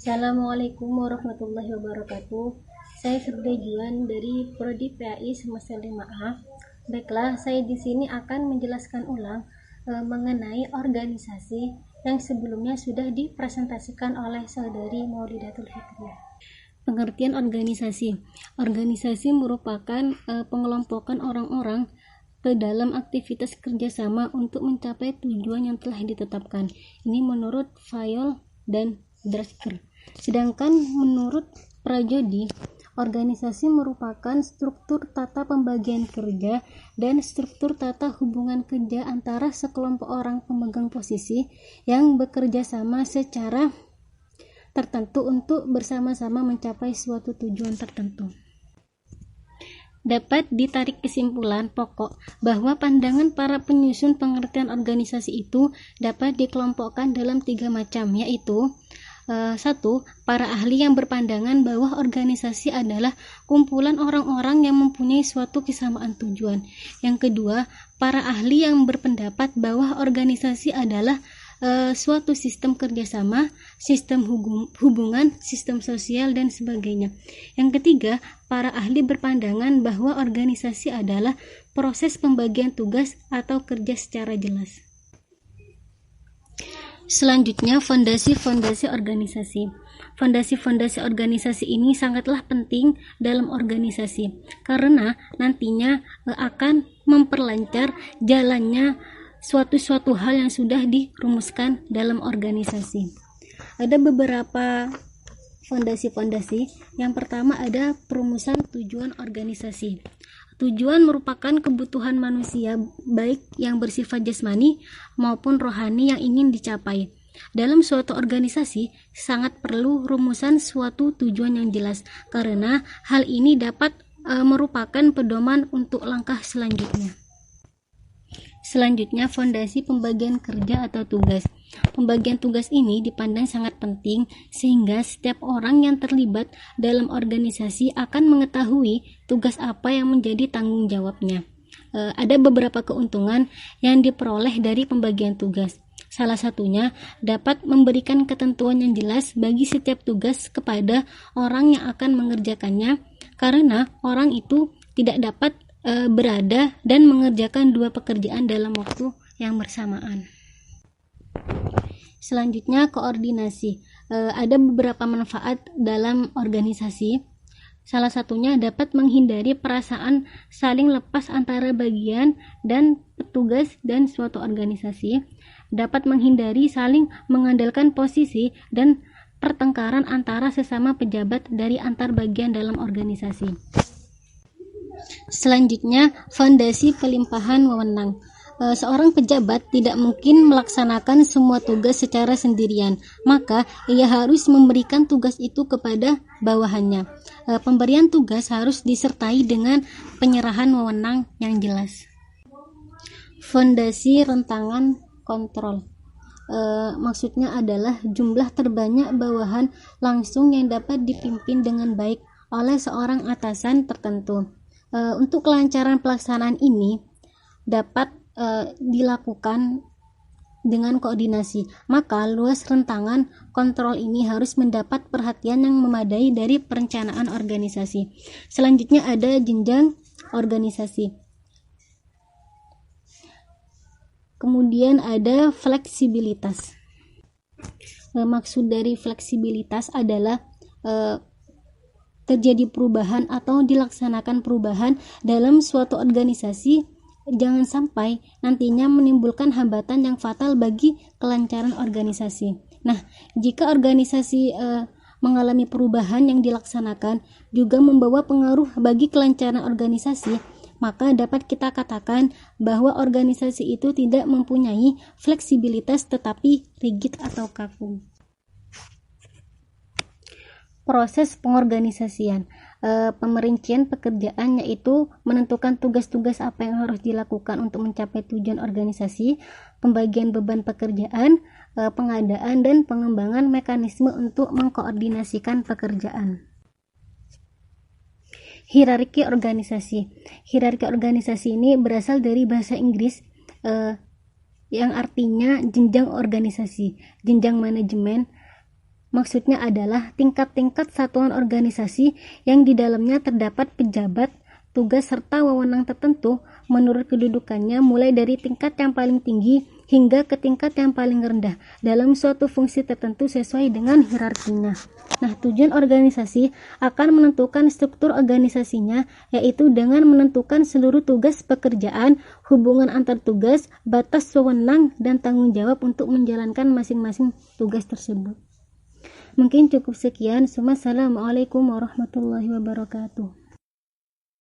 Assalamualaikum warahmatullahi wabarakatuh. Saya Firda Juan dari Prodi PAI semester 5A. Baiklah, saya di sini akan menjelaskan ulang mengenai organisasi yang sebelumnya sudah dipresentasikan oleh saudari Maulidatul Fitriah. Pengertian organisasi. Organisasi merupakan pengelompokan orang-orang ke dalam aktivitas kerjasama untuk mencapai tujuan yang telah ditetapkan. Ini menurut Fayol dan Drasker. Sedangkan menurut Prajodi, organisasi merupakan struktur tata pembagian kerja dan struktur tata hubungan kerja antara sekelompok orang pemegang posisi yang bekerja sama secara tertentu untuk bersama-sama mencapai suatu tujuan tertentu. Dapat ditarik kesimpulan pokok bahwa pandangan para penyusun pengertian organisasi itu dapat dikelompokkan dalam 3 macam, yaitu 1. Para ahli yang berpandangan bahwa organisasi adalah kumpulan orang-orang yang mempunyai suatu kesamaan tujuan. Yang kedua, para ahli yang berpendapat bahwa organisasi adalah suatu sistem kerjasama, sistem hubungan, sistem sosial, dan sebagainya. Yang ketiga, para ahli berpandangan bahwa organisasi adalah proses pembagian tugas atau kerja secara jelas. Selanjutnya, fondasi-fondasi organisasi. Fondasi-fondasi organisasi ini sangatlah penting dalam organisasi karena nantinya akan memperlancar jalannya suatu hal yang sudah dirumuskan dalam organisasi. Ada beberapa fondasi-fondasi. Yang pertama ada perumusan tujuan organisasi. Tujuan merupakan kebutuhan manusia baik yang bersifat jasmani maupun rohani yang ingin dicapai. Dalam suatu organisasi sangat perlu rumusan suatu tujuan yang jelas karena hal ini dapat merupakan pedoman untuk langkah selanjutnya. Selanjutnya, fondasi pembagian kerja atau tugas. Pembagian tugas ini dipandang sangat penting sehingga setiap orang yang terlibat dalam organisasi akan mengetahui tugas apa yang menjadi tanggung jawabnya. Ada beberapa keuntungan yang diperoleh dari pembagian tugas. Salah satunya dapat memberikan ketentuan yang jelas bagi setiap tugas kepada orang yang akan mengerjakannya karena orang itu tidak dapat berada dan mengerjakan 2 pekerjaan dalam waktu yang bersamaan. Selanjutnya, koordinasi. Ada beberapa manfaat dalam organisasi. Salah satunya dapat menghindari perasaan saling lepas antara bagian dan petugas dan suatu organisasi. Dapat menghindari saling mengandalkan posisi dan pertengkaran antara sesama pejabat dari antar bagian dalam organisasi. Selanjutnya, fondasi pelimpahan wewenang. Seorang pejabat tidak mungkin melaksanakan semua tugas secara sendirian, maka ia harus memberikan tugas itu kepada bawahannya. Pemberian tugas harus disertai dengan penyerahan wewenang yang jelas. Fondasi rentangan kontrol. Maksudnya adalah jumlah terbanyak bawahan langsung yang dapat dipimpin dengan baik oleh seorang atasan tertentu. Untuk kelancaran pelaksanaan ini dapat dilakukan dengan koordinasi, maka luas rentangan kontrol ini harus mendapat perhatian yang memadai dari perencanaan organisasi. Selanjutnya ada jenjang organisasi. Kemudian ada fleksibilitas. Maksud dari fleksibilitas adalah terjadi perubahan atau dilaksanakan perubahan dalam suatu organisasi, jangan sampai nantinya menimbulkan hambatan yang fatal bagi kelancaran organisasi. Nah, jika organisasi mengalami perubahan yang dilaksanakan juga membawa pengaruh bagi kelancaran organisasi, maka dapat kita katakan bahwa organisasi itu tidak mempunyai fleksibilitas tetapi rigid atau kaku. Proses pengorganisasian. Pemerincian pekerjaan yaitu menentukan tugas-tugas apa yang harus dilakukan untuk mencapai tujuan organisasi, pembagian beban pekerjaan, pengadaan dan pengembangan mekanisme untuk mengkoordinasikan pekerjaan. Hierarki organisasi. Hierarki organisasi ini berasal dari bahasa Inggris yang artinya jenjang organisasi, jenjang manajemen, maksudnya adalah tingkat-tingkat satuan organisasi yang di dalamnya terdapat pejabat, tugas serta wewenang tertentu menurut kedudukannya mulai dari tingkat yang paling tinggi hingga ke tingkat yang paling rendah dalam suatu fungsi tertentu sesuai dengan hierarkinya. Nah, tujuan organisasi akan menentukan struktur organisasinya, yaitu dengan menentukan seluruh tugas pekerjaan, hubungan antar tugas, batas wewenang, dan tanggung jawab untuk menjalankan masing-masing tugas tersebut. Mungkin cukup sekian. Wassalamualaikum warahmatullahi wabarakatuh.